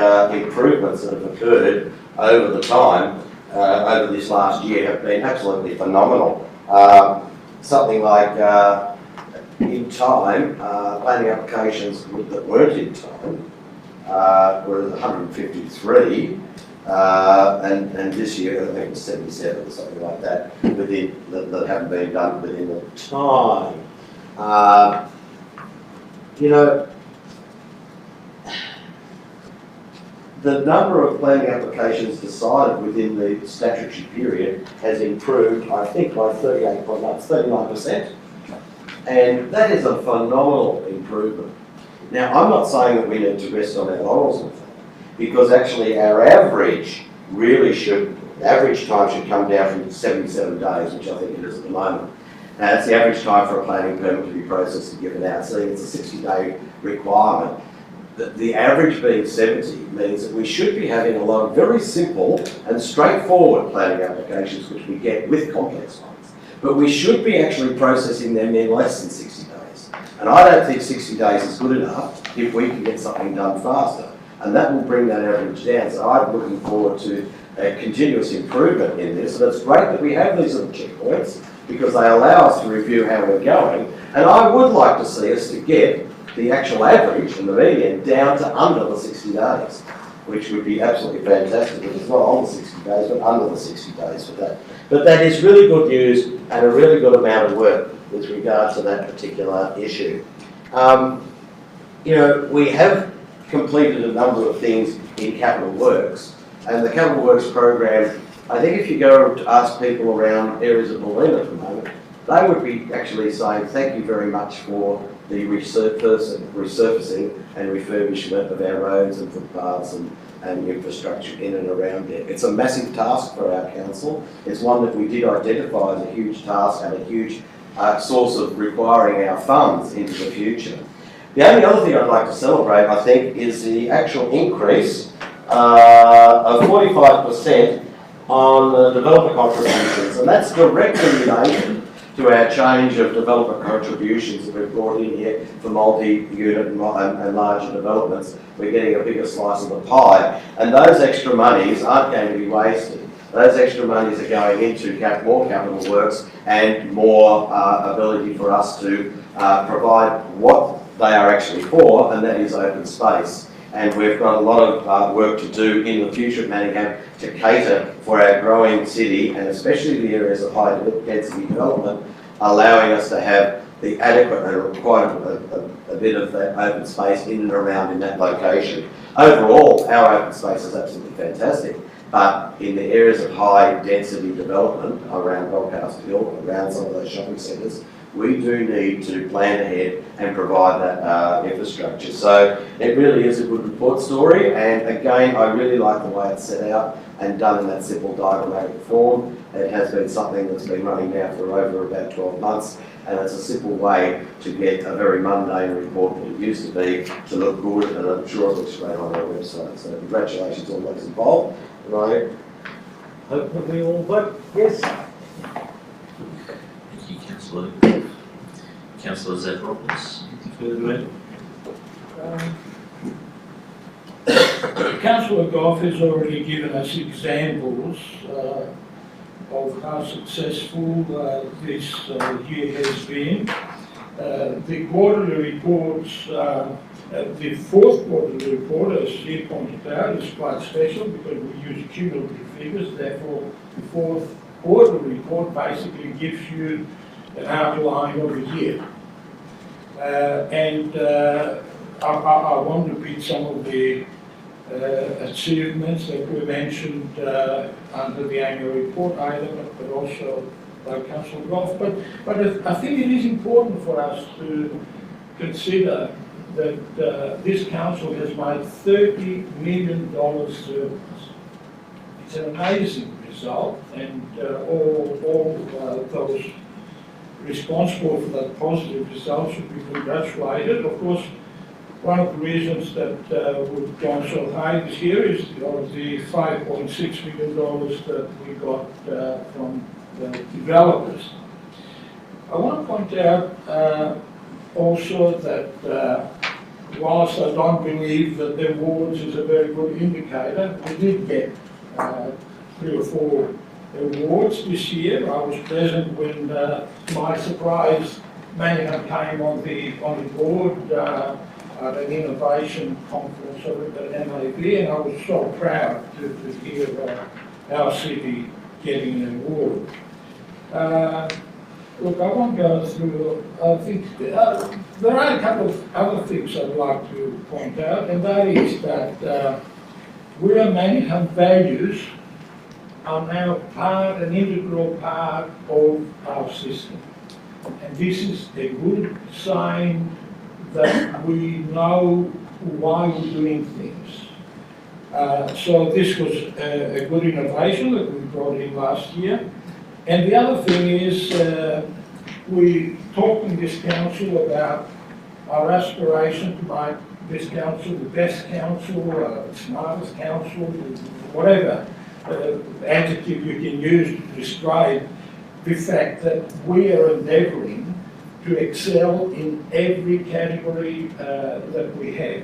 improvements that have occurred over the time, over this last year, have been absolutely phenomenal. Something like in time, planning applications that weren't in time were 153, and this year I think it was 77 or something like that, that haven't been done within the time. You know, the number of planning applications decided within the statutory period has improved, I think, by 39%. And that is a phenomenal improvement. Now, I'm not saying that we need to rest on our laurels with that, because actually our average time should come down from 77 days, which I think it is at the moment. Now, that's the average time for a planning permit to be processed and given out. So it's a 60-day requirement. The average being 70 means that we should be having a lot of very simple and straightforward planning applications, which we get with complex ones. But we should be actually processing them in less than 60 days. And I don't think 60 days is good enough if we can get something done faster. and that will bring that average down. So I'm looking forward to a continuous improvement in this, and it's great that we have these little checkpoints because they allow us to review how we're going, and I would like to see us to get the actual average and the median down to under the 60 days, which would be absolutely fantastic. It's not on the 60 days, but under the 60 days for that. But that is really good news and a really good amount of work with regard to that particular issue. You know, we have completed a number of things in capital works, and the capital works program, I think if you go to ask people around areas of Balleen at the moment, they would be actually saying thank you very much for the resurfacing and refurbishment of our roads and footpaths and infrastructure in and around there. It's a massive task for our council. It's one that we did identify as a huge task and a huge source of requiring our funds into the future. The only other thing I'd like to celebrate, I think, is the actual increase of 45% on the developer contributions, and that's directly related to our change of developer contributions that we've brought in here for multi-unit and larger developments. We're getting a bigger slice of the pie, and those extra monies aren't going to be wasted. Those extra monies are going into more capital works and more ability for us to provide what they are actually for, and that is open space. And we've got a lot of work to do in the future at Manningham to cater for our growing city, and especially the areas of high density development, allowing us to have the adequate and quite a bit of that open space in and around in that location. Overall, our open space is absolutely fantastic, but in the areas of high density development around Doncaster Hill, around some of those shopping centres, we do need to plan ahead and provide that infrastructure. So it really is a good report story, and again, I really like the way it's set out and done in that simple diagrammatic form. It has been something that's been running now for over about 12 months, and it's a simple way to get a very mundane report that it used to be to look good, and I'm sure it looks great on our website. So congratulations to all those involved, and I hope that we all vote yes. Thank you, Councillor. Councillor Zafiropoulos, anything further to add? Councillor Goff has already given us examples of how successful this year has been. The quarterly reports, the fourth quarterly report, as he pointed out, is quite special because we use cumulative figures. Therefore, the fourth quarterly report basically gives you an outline of the year. I won't repeat some of the achievements that were mentioned under the annual report item, but also by Councillor Goff. But I think it is important for us to consider that this council has made $30 million surplus. It's an amazing result, and all those responsible for that positive result should be congratulated. Of course, one of the reasons that we've gone so high this year is the $5.6 million that we got from the developers. I want to point out also that whilst I don't believe that the awards is a very good indicator, we did get 3 or 4 awards this year. I was present when, to my surprise, Manningham came on the board at an innovation conference over at MAB, and I was so proud to hear our city getting an award. Look, I won't go through, I think there are a couple of other things I'd like to point out, and that is that where Manningham values are now an integral part of our system. And this is a good sign that we know why we're doing things. So this was a good innovation that we brought in last year. And the other thing is, we talked in this council about our aspiration to make this council the best council, the smartest council, whatever adjective you can use to describe the fact that we are endeavouring to excel in every category that we have.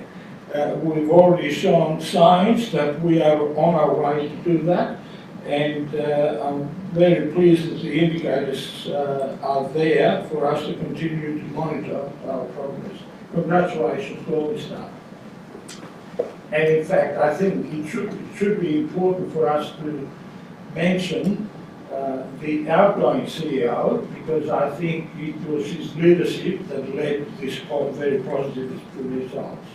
We've already shown signs that we are on our way to do that, and I'm very pleased that the indicators are there for us to continue to monitor our progress. Congratulations to all the staff. And in fact, I think it should be important for us to mention the outgoing CEO, because I think it was his leadership that led to this very positive results.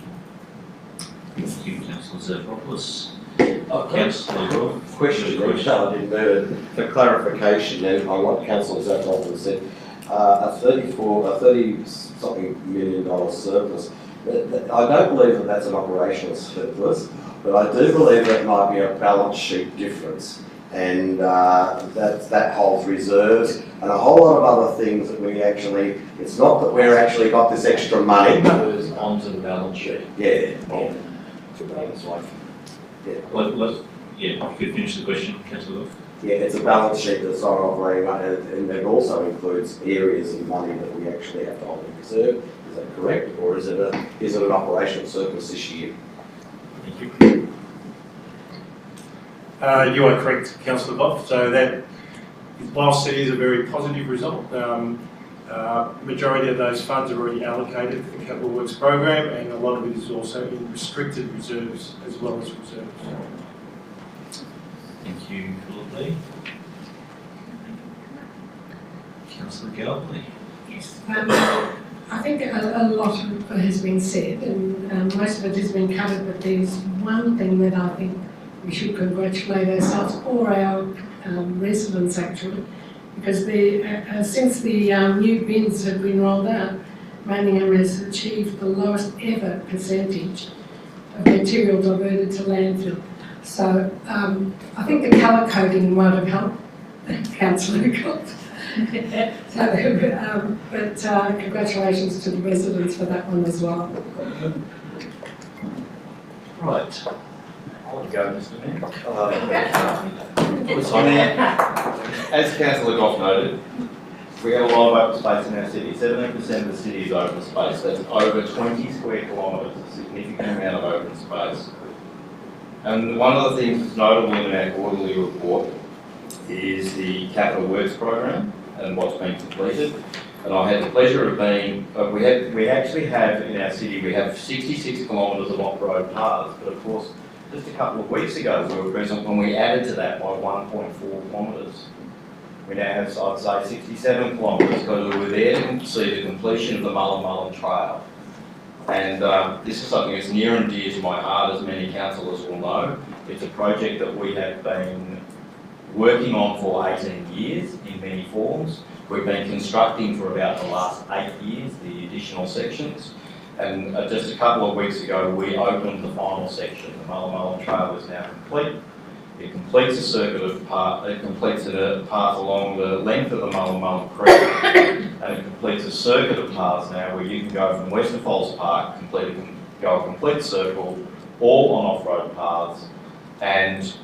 Thank you, Councillor Zafropoulos. Councillor, Councillor question, I didn't know it. For clarification, and on what Councillor Zafropoulos said, a $30-something million surplus. I don't believe that that's an operational surplus, but I do believe that might be a balance sheet difference. And that holds reserves and a whole lot of other things that we actually, it's not that we're actually got this extra money. It goes onto the balance sheet. Yeah. Yeah, you could finish the question, Councillor. Yeah, it's a balance sheet that's not operating, and it also includes areas of money that we actually have to hold in reserve. Is that correct, or is it an operational surplus this year? Thank you. You are correct, Councillor Boff. So that, whilst it is a very positive result, majority of those funds are already allocated for the Capital Works program, and a lot of it is also in restricted reserves as well as reserves. Thank you, Philip Lee. Councillor Galway. Yes. I think a lot has been said, and most of it has been covered, but there's one thing that I think we should congratulate ourselves or our residents actually, because since the new bins have been rolled out, Manningham has achieved the lowest ever percentage of material diverted to landfill. So I think the colour coding might have helped, Councillor Gold. But congratulations to the residents for that one as well. Right. I'll go, Mr. Mayor. As Councillor Goff noted, we have a lot of open space in our city. 17% of the city is open space. That's over 20 square kilometres, a significant amount of open space. And one of the things that's notable in our quarterly report is the Capital Works program and what's been completed. And I had the pleasure of being, we actually have in our city, we have 66 kilometres of off-road paths, but of course, just a couple of weeks ago, we were present when we added to that by 1.4 kilometres. We now have, I'd say, 67 kilometres because we were there to see the completion of the Mullen Trail. And this is something that's near and dear to my heart, as many councillors will know. It's a project that we have been working on for 18 years in many forms. We've been constructing for about the last 8 years, the additional sections. And just a couple of weeks ago, we opened the final section. The Mullen Trail is now complete. It completes a circuit of path. It completes a path along the length of the Mullen Creek, and it completes a circuit of paths now where you can go from Western Falls Park, go a complete circle, all on off-road paths, and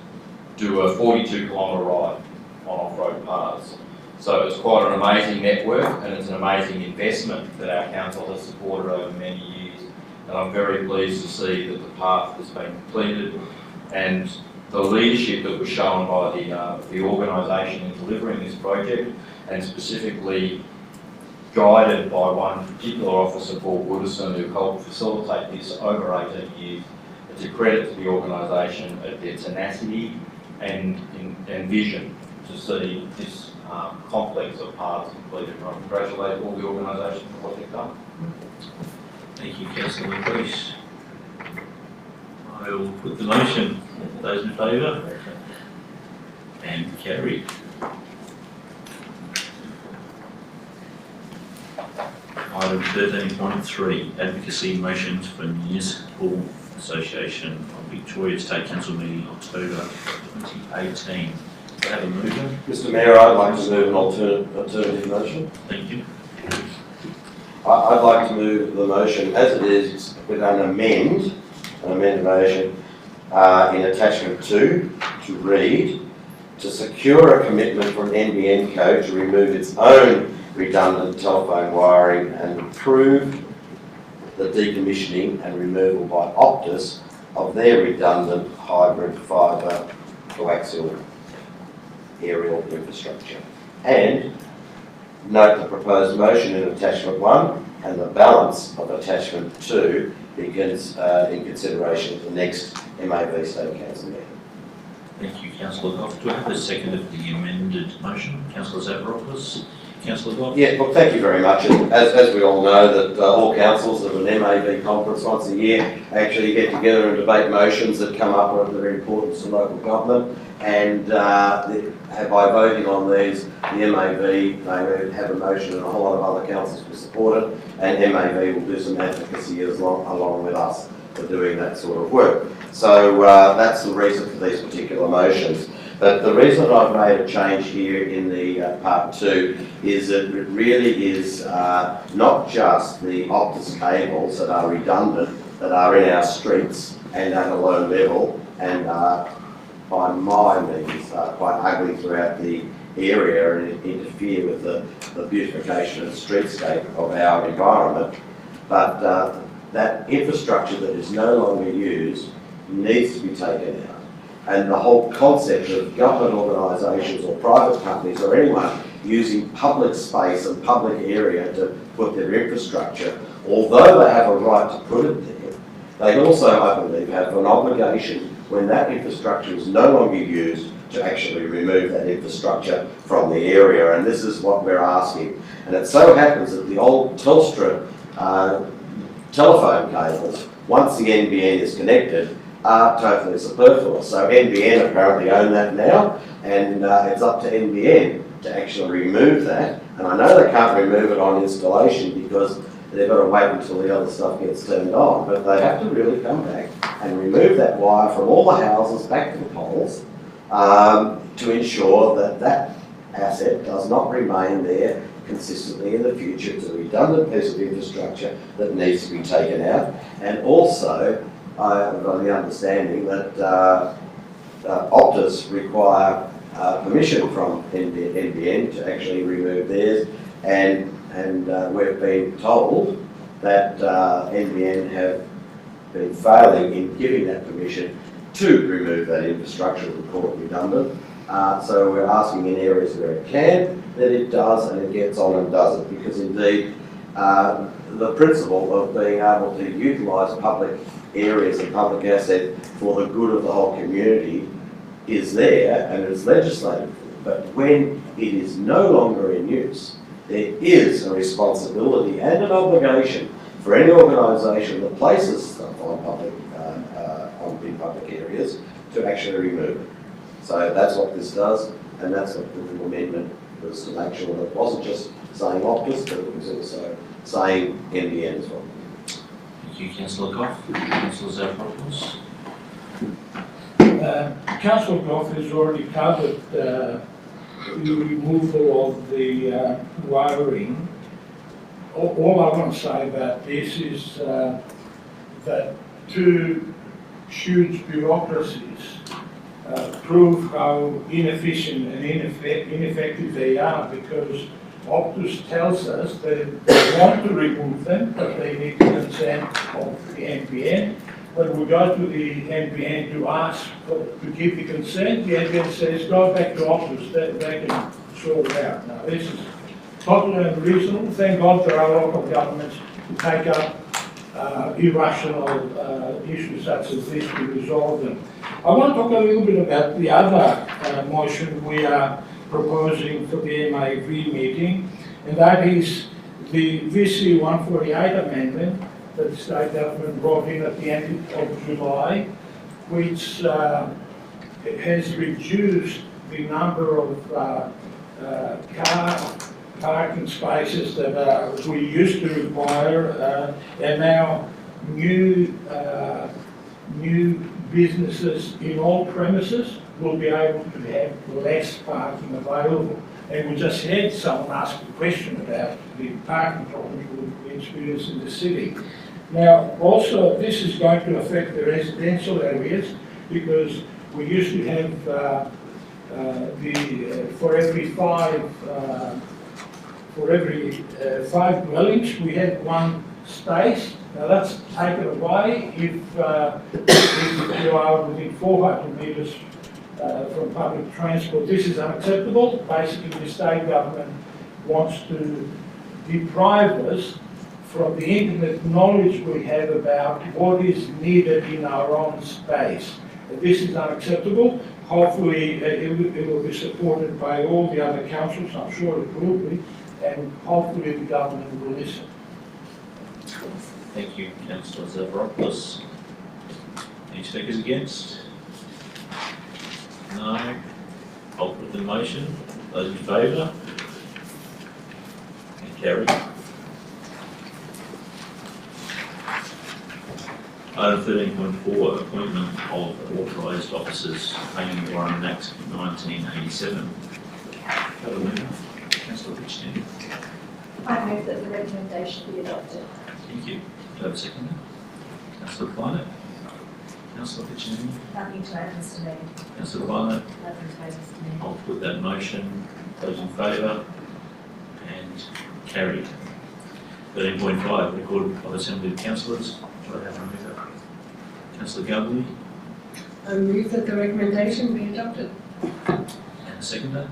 do a 42-kilometre ride on off-road paths. So it's quite an amazing network, and it's an amazing investment that our council has supported over many years. And I'm very pleased to see that the path has been completed, and the leadership that was shown by the organisation in delivering this project, and specifically guided by one particular officer, Paul Goodison, who helped facilitate this over 18 years. It's a credit to the organisation at their tenacity and vision to see this complex of paths completed. I congratulate all the organisation for what they've done. Thank you, Councillor Priest. I will put the motion. Those in favour? And carried. Item 13.3, advocacy motions for municipal association of Victoria State Council meeting October 2018. Do I have a mover? Mr. Mayor, I'd like to move an alternative motion. Thank you. I'd like to move the motion as it is with an amended motion in attachment 2 to read, to secure a commitment from NBN Co to remove its own redundant telephone wiring and approve the decommissioning and removal by Optus of their redundant hybrid fibre coaxial aerial infrastructure. And note the proposed motion in attachment 1 and the balance of attachment 2 begins in consideration at the next MAV State Council meeting. Thank you, Councillor Goff. Do I have a second of the amended motion? Councillor Zafiropoulos. Councillor Goff. Yeah, well, thank you very much. And as we all know, that all councils have an MAV conference once a year, actually get together and debate motions that come up of their importance to local government. And by voting on these, the MAV, they have a motion and a whole lot of other councils will support it, and MAV will do some advocacy along with us for doing that sort of work. So that's the reason for these particular motions. But the reason I've made a change here in the part 2 is that it really is not just the Optus cables that are redundant, that are in our streets and at a low level and by my means quite ugly throughout the area and interfere with the beautification and streetscape of our environment. But that infrastructure that is no longer used needs to be taken out. And the whole concept of government organisations or private companies or anyone using public space and public area to put their infrastructure, although they have a right to put it there, they also, I believe, have an obligation when that infrastructure is no longer used to actually remove that infrastructure from the area. And this is what we're asking. And it so happens that the old Telstra telephone cables, once the NBN is connected, are totally superfluous. So NBN apparently own that now, and it's up to NBN to actually remove that. And I know they can't remove it on installation because they've got to wait until the other stuff gets turned on, but they have to really come back and remove that wire from all the houses back to the poles to ensure that that asset does not remain there consistently in the future. It's a redundant piece of infrastructure that needs to be taken out. And also, I've got the understanding that Optus require permission from NBN to actually remove theirs, and we've been told that NBN have been failing in giving that permission to remove that infrastructure and call it redundant. So we're asking in areas where it can, that it does, and it gets on and does it, because indeed the principle of being able to utilise public areas and public asset for the good of the whole community is there and it's legislated for. But when it is no longer in use, there is a responsibility and an obligation for any organisation that places stuff on in public areas to actually remove it. So that's what this does, and that's what the amendment was, to make sure that it wasn't just saying Optus, but it was also saying NBN as well. Thank you, Councillor Goff. Councillor Zafiropoulos. Councillor Goff has already covered the removal of the wiring. All I want to say about this is that two huge bureaucracies prove how inefficient and ineffective they are, because Optus tells us that they want to remove them, but they need the consent of the NBN. When we go to the NBN to ask to give the consent, the NBN says, go back to Optus, they can sort it out. Now, this is totally unreasonable. Thank God there are local governments who take up irrational issues such as this to resolve them. I want to talk a little bit about the other motion we are proposing for the MAV meeting, and that is the VC 148 amendment that the state government brought in at the end of July, which has reduced the number of car parking spaces that we used to require, and now new businesses in all premises will be able to have less parking available. And we just had someone ask a question about the parking problems we experience in the city. Now, also, this is going to affect the residential areas, because we used to have for every five dwellings, we had one space, Now that's taken away if you are within 400 metres from public transport. This is unacceptable. Basically, the state government wants to deprive us from the intimate knowledge we have about what is needed in our own space. This is unacceptable. Hopefully it will be supported by all the other councils, I'm sure it will be, and hopefully the government will listen. Thank you, Councillor Zavaropoulos. Any speakers against? No. I'll put the motion. Those in favour? And carried. Item 13.4, appointment of authorised officers, Planning Warren Act 1987. Have a mover. Councillor Richardson. I move that the recommendation be adopted. Thank you. Do I have a second? Councillor Clyde. Councillor Richardson. Nothing to add, Mr Mayor. Councillor Clyde. Nothing to add, Mr Mayor. I'll put that motion. Those in favour? And carried. 13.5, record of Assembly of Councillors. Do I have a mover? Councillor Galbally. I move that the recommendation be adopted. And a seconder.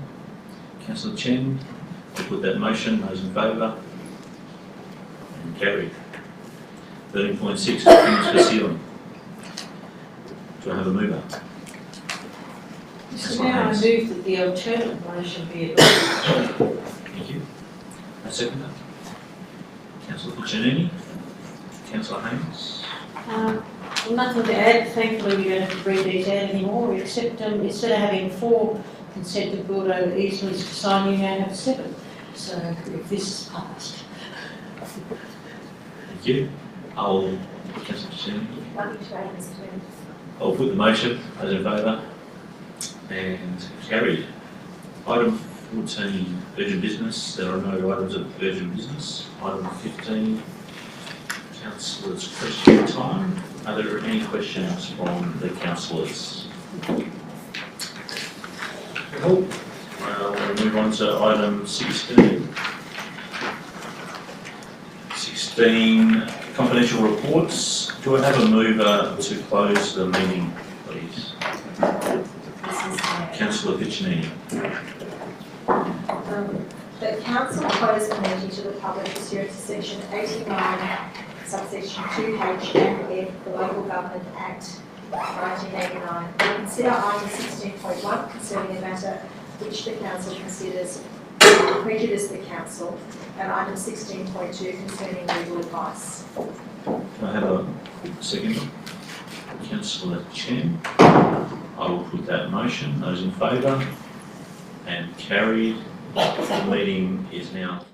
Councillor Chen. I'll put that motion. Those in favour? And carried. 13.6, opinions for ceiling. Do I have a mover? Mr Mayor, I move that the alternate motion be adopted. Thank you. A seconder. Councillor Piccinini. Councillor Haynes. Well, nothing to add. Thankfully, we don't have to read these out anymore, except instead of having 4 consent to build over easements to sign, you now have 7. So if this is passed. Thank you. Councillor Piccinini. Nothing to add, Mr Mayor. I'll put the motion. Those in favour? And carried. Item 14, urgent business. There are no items of urgent business. Item 15, councillors' question time. Are there any questions from the councillors? We'll move on to item 16. 16, confidential reports. Do I have a mover to close the meeting, please? Councillor Piccinini. The council closed the meeting to the public pursuant to section 89, subsection 2H and F of the Local Government Act 1989. We consider item 16.1 concerning a matter which the council considers will prejudice the council, and item 16.2 concerning legal advice. Can I have a second? Councillor Chen. I will put that motion. Those in favour? And carried. The meeting is now